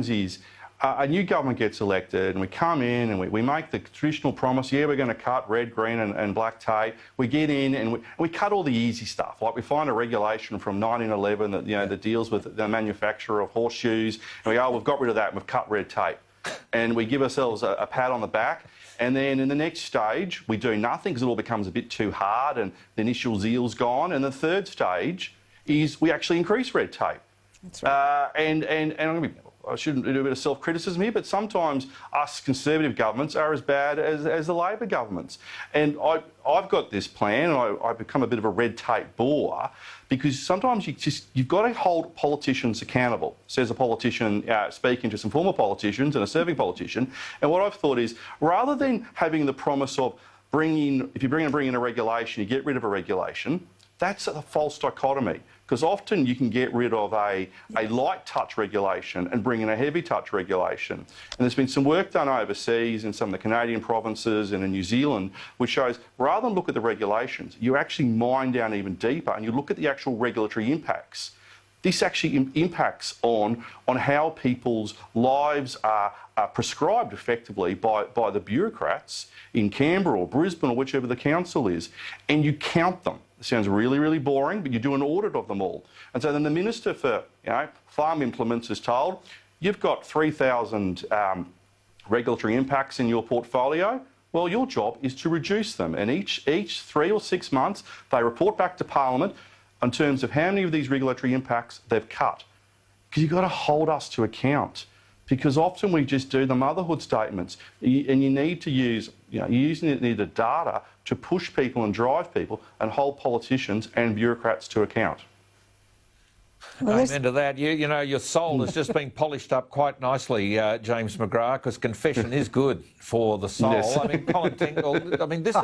is a new government gets elected and we come in and we make the traditional promise, yeah, we're going to cut red, green and black tape. We get in and we cut all the easy stuff. Like we find a regulation from 1911 that, that deals with the manufacture of horseshoes. And we go, oh, we've got rid of that and we've cut red tape. And we give ourselves a pat on the back. And then in the next stage, we do nothing because it all becomes a bit too hard and the initial zeal's gone. And the third stage is we actually increase red tape. That's right. I shouldn't do a bit of self-criticism here, but sometimes us Conservative governments are as bad as the Labor governments. And I've got this plan, and I become a bit of a red tape bore, because sometimes you've got to hold politicians accountable, says a politician speaking to some former politicians and a serving politician. And what I've thought is, rather than having the promise of if you bring in a regulation, you get rid of a regulation, that's a false dichotomy, because often you can get rid of a light touch regulation and bring in a heavy touch regulation. And there's been some work done overseas in some of the Canadian provinces and in New Zealand, which shows rather than look at the regulations, you actually mine down even deeper and you look at the actual regulatory impacts. This actually impacts on how people's lives are prescribed effectively by the bureaucrats in Canberra or Brisbane or whichever the council is, and you count them. It sounds really, really boring, but you do an audit of them all. And so then the Minister for Farm Implements is told, you've got 3,000 regulatory impacts in your portfolio. Well, your job is to reduce them. And each 3 or 6 months, they report back to Parliament in terms of how many of these regulatory impacts they've cut. Because you've got to hold us to account. Because often we just do the motherhood statements, and you need to use, you need the data to push people and drive people and hold politicians and bureaucrats to account. Well, amen to that. You know, your soul has just been polished up quite nicely, James McGrath, because confession is good for the soul. Yes. I mean, Colin Tingle, this is